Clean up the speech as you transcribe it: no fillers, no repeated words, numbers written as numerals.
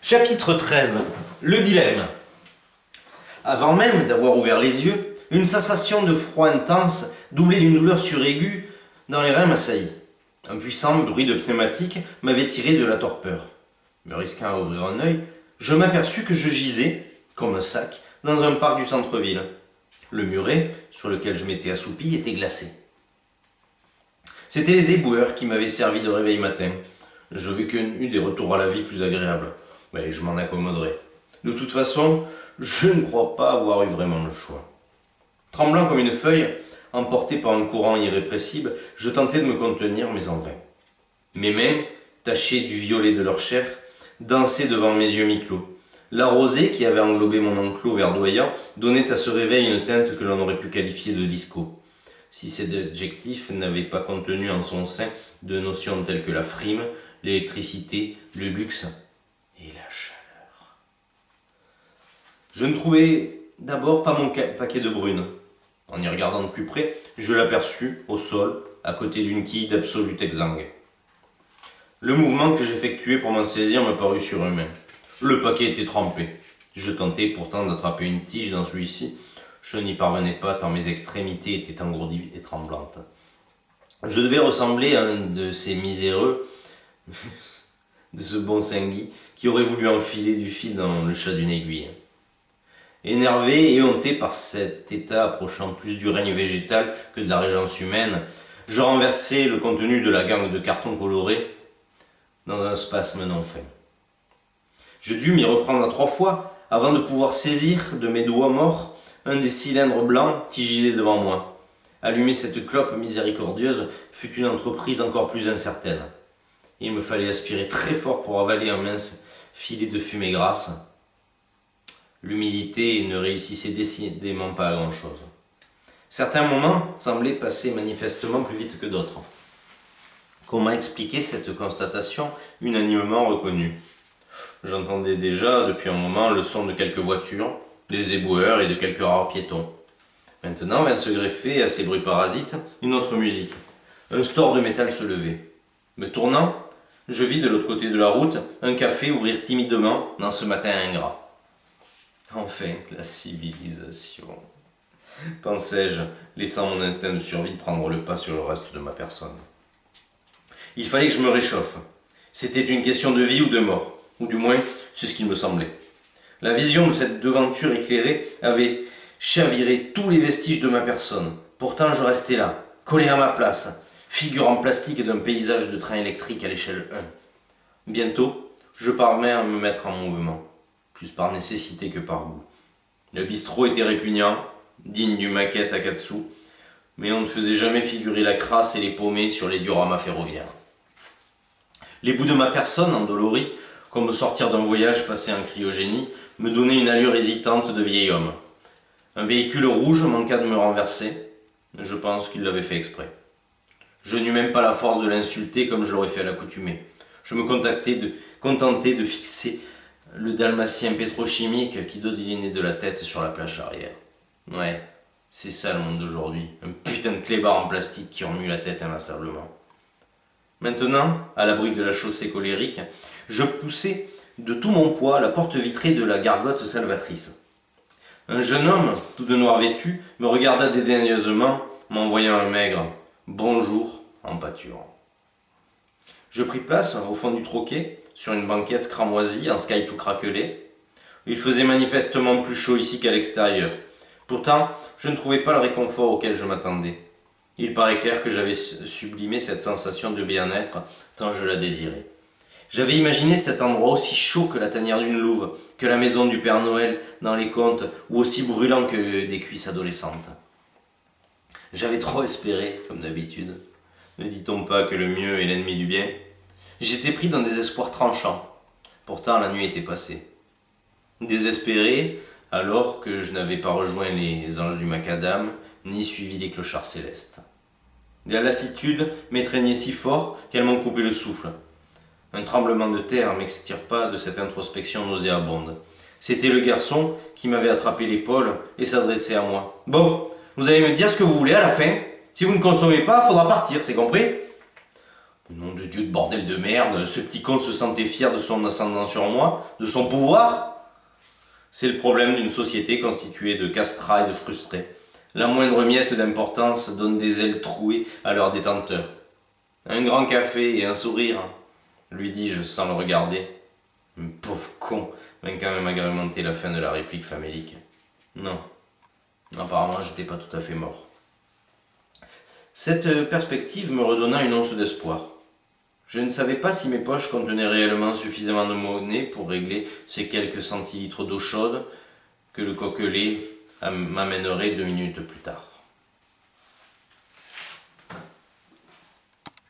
Chapitre 13. Le dilemme. Avant même d'avoir ouvert les yeux, une sensation de froid intense, doublée d'une douleur suraiguë dans les reins m'assaillit. Un puissant bruit de pneumatique m'avait tiré de la torpeur. Me risquant à ouvrir un œil, je m'aperçus que je gisais, comme un sac, dans un parc du centre-ville. Le muret, sur lequel je m'étais assoupi, était glacé. C'étaient les éboueurs qui m'avaient servi de réveil matin. Je vécu des retours à la vie plus agréables, mais je m'en accommoderai. De toute façon, je ne crois pas avoir eu vraiment le choix. Tremblant comme une feuille, emporté par un courant irrépressible, je tentais de me contenir, mais en vain. Mes mains, tachées du violet de leur chair, dansaient devant mes yeux mi-clos. La rosée qui avait englobé mon enclos verdoyant donnait à ce réveil une teinte que l'on aurait pu qualifier de disco, si cet adjectif n'avait pas contenu en son sein de notions telles que la frime, l'électricité, le luxe et la chaleur. Je ne trouvais d'abord pas mon paquet de brunes. En y regardant de plus près, je l'aperçus au sol, à côté d'une quille d'absolute exsangue. Le mouvement que j'effectuais pour m'en saisir me parut surhumain. Le paquet était trempé. Je tentais pourtant d'attraper une tige dans celui-ci. Je n'y parvenais pas tant mes extrémités étaient engourdies et tremblantes. Je devais ressembler à un de ces miséreux, de ce bon Saint-Guy, qui aurait voulu enfiler du fil dans le chat d'une aiguille. Énervé et honté par cet état approchant plus du règne végétal que de la régence humaine, je renversai le contenu de la gangue de carton coloré dans un spasme non fin. Je dus m'y reprendre 3 fois avant de pouvoir saisir de mes doigts morts un des cylindres blancs qui gisait devant moi. Allumer cette clope miséricordieuse fut une entreprise encore plus incertaine. Il me fallait aspirer très fort pour avaler un mince filet de fumée grasse. L'humidité ne réussissait décidément pas à grand-chose. Certains moments semblaient passer manifestement plus vite que d'autres. Comment expliquer cette constatation unanimement reconnue ? J'entendais déjà depuis un moment le son de quelques voitures, des éboueurs et de quelques rares piétons. Maintenant vint se greffer à ces bruits parasites une autre musique. Un store de métal se levait. Me tournant, je vis de l'autre côté de la route un café ouvrir timidement dans ce matin ingrat. Enfin, la civilisation, pensais-je, laissant mon instinct de survie prendre le pas sur le reste de ma personne. Il fallait que je me réchauffe. C'était une question de vie ou de mort, ou du moins, c'est ce qu'il me semblait. La vision de cette devanture éclairée avait chaviré tous les vestiges de ma personne. Pourtant, je restais là, collé à ma place, figure en plastique d'un paysage de train électrique à l'échelle 1. Bientôt, je parvins à me mettre en mouvement, plus par nécessité que par goût. Le bistrot était répugnant, digne du maquette à 4 sous, mais on ne faisait jamais figurer la crasse et les paumées sur les dioramas ferroviaires. Les bouts de ma personne, endoloris, comme sortir d'un voyage passé en cryogénie, me donnaient une allure hésitante de vieil homme. Un véhicule rouge manqua de me renverser. Je pense qu'il l'avait fait exprès. Je n'eus même pas la force de l'insulter comme je l'aurais fait à l'accoutumée. Je me contentais de fixer le dalmatien pétrochimique qui dodelinait de la tête sur la plage arrière. Ouais, c'est ça le monde d'aujourd'hui. Un putain de clébard en plastique qui remue la tête inlassablement. Maintenant, à l'abri de la chaussée colérique, je poussai de tout mon poids la porte vitrée de la gargote salvatrice. Un jeune homme, tout de noir vêtu, me regarda dédaigneusement, m'envoyant un maigre « bonjour » en pâturant. Je pris place au fond du troquet, sur une banquette cramoisie en sky tout craquelé. Il faisait manifestement plus chaud ici qu'à l'extérieur. Pourtant, je ne trouvais pas le réconfort auquel je m'attendais. Il paraît clair que j'avais sublimé cette sensation de bien-être tant je la désirais. J'avais imaginé cet endroit aussi chaud que la tanière d'une louve, que la maison du Père Noël dans les contes, ou aussi brûlant que des cuisses adolescentes. J'avais trop espéré, comme d'habitude. Ne dit-on pas que le mieux est l'ennemi du bien ? J'étais pris dans des espoirs tranchants. Pourtant, la nuit était passée. Désespéré, alors que je n'avais pas rejoint les anges du macadam, ni suivi les clochards célestes. La lassitude m'étreignait si fort qu'elle m'en coupait le souffle. Un tremblement de terre m'extirpa de cette introspection nauséabonde. C'était le garçon qui m'avait attrapé l'épaule et s'adressait à moi. « Bon, vous allez me dire ce que vous voulez à la fin. Si vous ne consommez pas, faudra partir, c'est compris ?» Nom de Dieu de bordel de merde, ce petit con se sentait fier de son ascendant sur moi, de son pouvoir. C'est le problème d'une société constituée de castrats et de frustrés. La moindre miette d'importance donne des ailes trouées à leur détenteur. Un grand café et un sourire, lui dis-je sans le regarder. Pauvre con, m'a quand même agrémenté la fin de la réplique famélique. Non, apparemment j'étais pas tout à fait mort. Cette perspective me redonna une once d'espoir. Je ne savais pas si mes poches contenaient réellement suffisamment de monnaie pour régler ces quelques centilitres d'eau chaude que le coquelet m'amènerait 2 minutes plus tard.